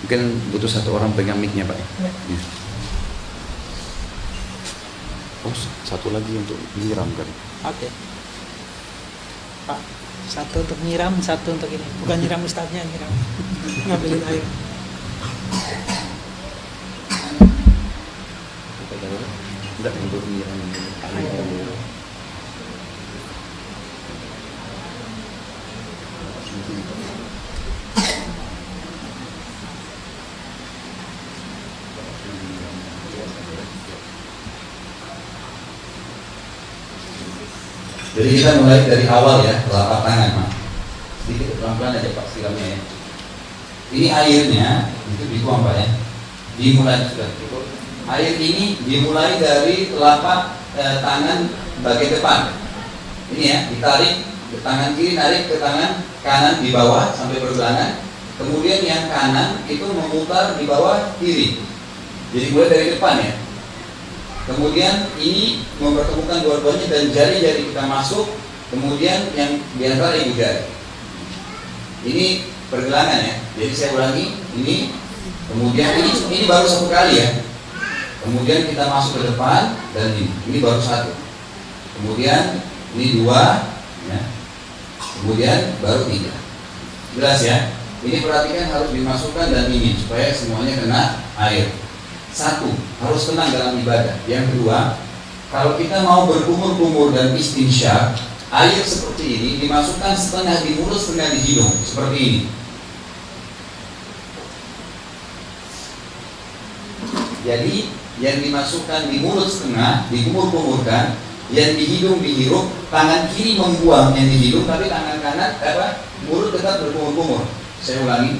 Mungkin butuh satu orang pegang mic-nya Pak. Ya. Oh, satu lagi untuk nyiram kan? Oke. Pak, satu untuk nyiram, satu untuk ini. Bukan nyiram ustadznya, nyiram. Ngambilin air. Enggak, untuk nyiram air. Jadi kita mulai dari awal ya, telapak tangan Pak. Sedikit pelan-pelan aja Pak siramnya ya. Ini airnya itu dituang Pak ya. Dimulai sudah cukup. Air ini dimulai dari telapak tangan bagian depan. Ini ya, ditarik ke tangan kiri, tarik ke tangan kanan di bawah sampai berbelangan. Kemudian yang kanan itu memutar di bawah kiri. Jadi mulai dari depan ya. Kemudian ini mempertemukan dua-duanya dan jari-jari kita masuk. Kemudian yang di antara ibu jari. Ini pergelangan ya. Jadi saya ulangi, ini kemudian ini baru satu kali ya. Kemudian kita masuk ke depan dan ini baru satu. Kemudian ini dua, ya. Kemudian baru tiga. Jelas ya. Ini perhatikan harus dimasukkan dan ini supaya semuanya kena air. Satu, harus tenang dalam ibadah. Yang kedua, kalau kita mau berkumur-kumur dan istinsyak, air seperti ini dimasukkan setengah di mulut, setengah di hidung, seperti ini. Jadi yang dimasukkan di mulut setengah, dikumur-kumurkan, yang di hidung dihirup, tangan kiri membuang yang di hidung, tapi tangan kanan mulut tetap berkumur-kumur. Saya ulangi.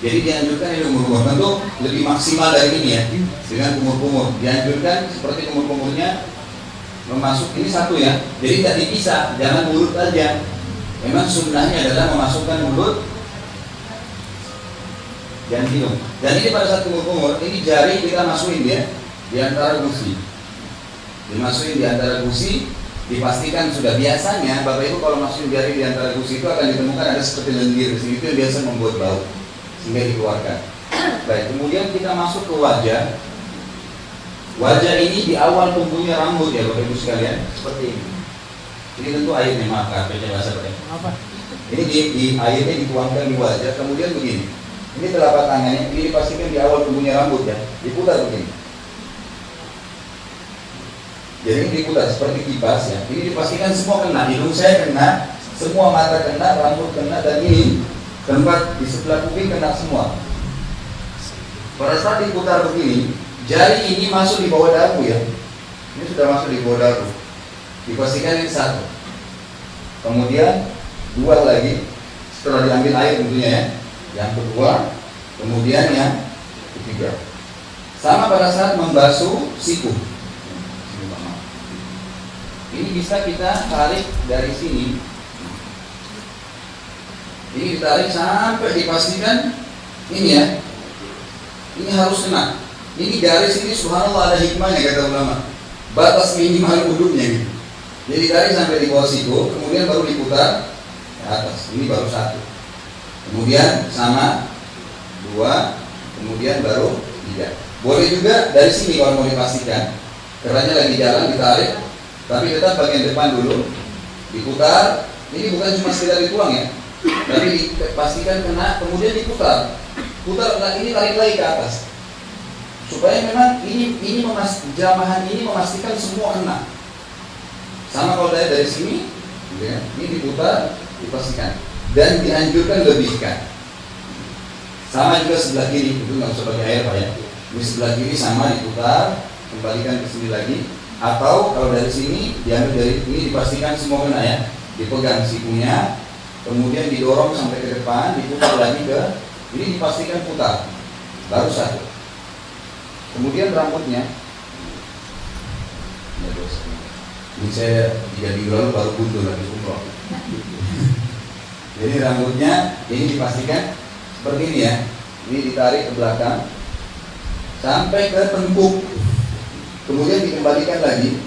Jadi dianjurkan ini kumur-kumur, tentu lebih maksimal dari ini ya, dengan kumur-kumur. Dianjurkan seperti kumur-kumurnya memasuk ini satu ya. Jadi tidak dipisah, jangan mulut aja. Memang sunnahnya adalah memasukkan mulut dan hidung. Dan ini pada saat kumur-kumur, ini jari kita masukin ya di antara gusi. Dimasukin di antara gusi, dipastikan sudah. Biasanya Bapak Ibu kalau masukin jari di antara gusi itu akan ditemukan ada seperti lendir di sini, itu yang biasa membuat bau, sehingga dikeluarkan. Baik, kemudian kita masuk ke wajah. Wajah ini di awal tumbuhnya rambut ya Bapak Ibu sekalian, seperti ini. Ini tentu airnya, maaf karpetnya basah Pak. Apa? Ini di airnya dituangkan di wajah, kemudian begini. Ini telapak tangannya, ini dipastikan di awal tumbuhnya rambut ya, diputar begini. Jadi ini diputar seperti kipas ya. Ini dipastikan semua kena, hidung saya kena, semua mata kena, rambut kena, dan ini tempat di sebelah kuping kena semua. Pada saat diputar begini, jari ini masuk di bawah dagu ya. Ini sudah masuk di bawah dagu. Dipastikan ini satu. Kemudian dua lagi setelah diambil air tentunya ya. Yang kedua, kemudian yang ketiga. Sama pada saat membasuh siku. Ini bisa kita tarik dari sini. Ini ditarik sampai dipastikan ini ya. Ini harus kena. Ini garis ini subhanallah ada hikmahnya kata ulama. Batas minimal wudhunya gitu. Jadi tarik sampai di bawah siku, kemudian baru diputar ke atas. Ini baru satu. Kemudian sama dua, kemudian baru tiga. Boleh juga dari sini kalau mau dipastikan. Kerannya lagi jalan ditarik, tapi tetap bagian depan dulu diputar. Ini bukan cuma sekedar dituang ya, tapi dipastikan kena, kemudian diputar. Putar ini tarik lagi ke atas. Supaya memang ini jamahan ini memastikan semua kena. Sama kalau dari sini, ya, ini diputar, dipastikan. Dan dianjurkan lebihkan. Sama juga sebelah kiri, itu nggak usah pakai air Pak ya. Ini sebelah kiri sama diputar, kembalikan ke sini lagi. Atau kalau dari sini diambil dari ini dipastikan semua kena ya. Dipegang sikunya, kemudian didorong sampai ke depan, diputar lagi ke ini dipastikan putar. Baru satu. Kemudian rambutnya. Ini saya 3 minggu lalu baru buntul lagi umroh. Jadi rambutnya ini dipastikan seperti ini ya. Ini ditarik ke belakang sampai ke tengkuk. Kemudian dikembalikan lagi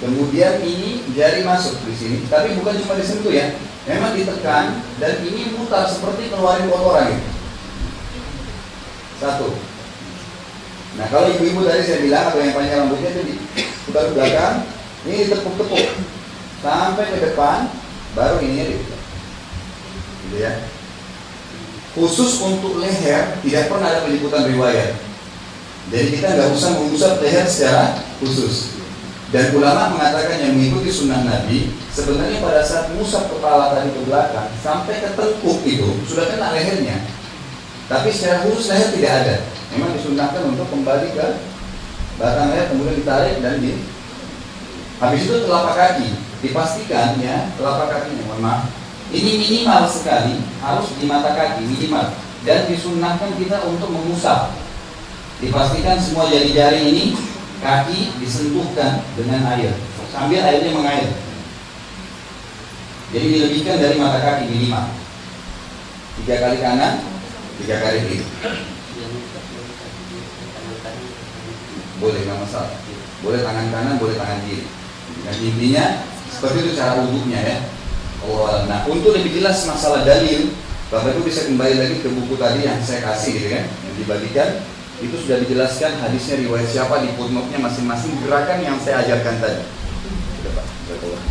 kemudian ini jari masuk di sini, tapi bukan cuma disentuh ya, memang ditekan dan ini mutar seperti keluarin kotoran gitu. Satu. Nah kalau ibu-ibu tadi saya bilang atau yang panjang rambutnya itu diputar ke belakang, ini ditepuk-tepuk sampai ke depan, baru ininya diputar. Gitu ya. Khusus untuk leher tidak pernah ada penyebutan riwayat. Jadi kita nggak usah mengusap leher secara khusus. Dan ulama mengatakan yang mengikuti sunnah Nabi, sebenarnya pada saat mengusap kepala tadi ke belakang sampai ke tengkuk itu sudah kena lehernya. Tapi secara khusus leher tidak ada. Memang disunnahkan untuk kembali ke batang leher, kemudian ditarik dan habis itu telapak kaki dipastikan ya, telapak kakinya mohon maaf. Ini minimal sekali harus di mata kaki minimal, dan disunnahkan kita untuk mengusap. Dipastikan semua jari-jari ini kaki disentuhkan dengan air sambil airnya mengalir. Jadi dilebihkan dari mata kaki minimal 3 kali kanan, 3 kali kiri. Boleh, nggak masalah. Boleh tangan kanan, boleh tangan kiri. Dan intinya seperti itu cara wudhunya ya. Allah. Nah untuk lebih jelas masalah dalil, Bapak Ibu bisa kembali lagi ke buku tadi yang saya kasih gitu kan, yang dibagikan. Itu sudah dijelaskan hadisnya, riwayat siapa, di footnote-nya masing-masing gerakan yang saya ajarkan tadi. Sudah Pak, sudah.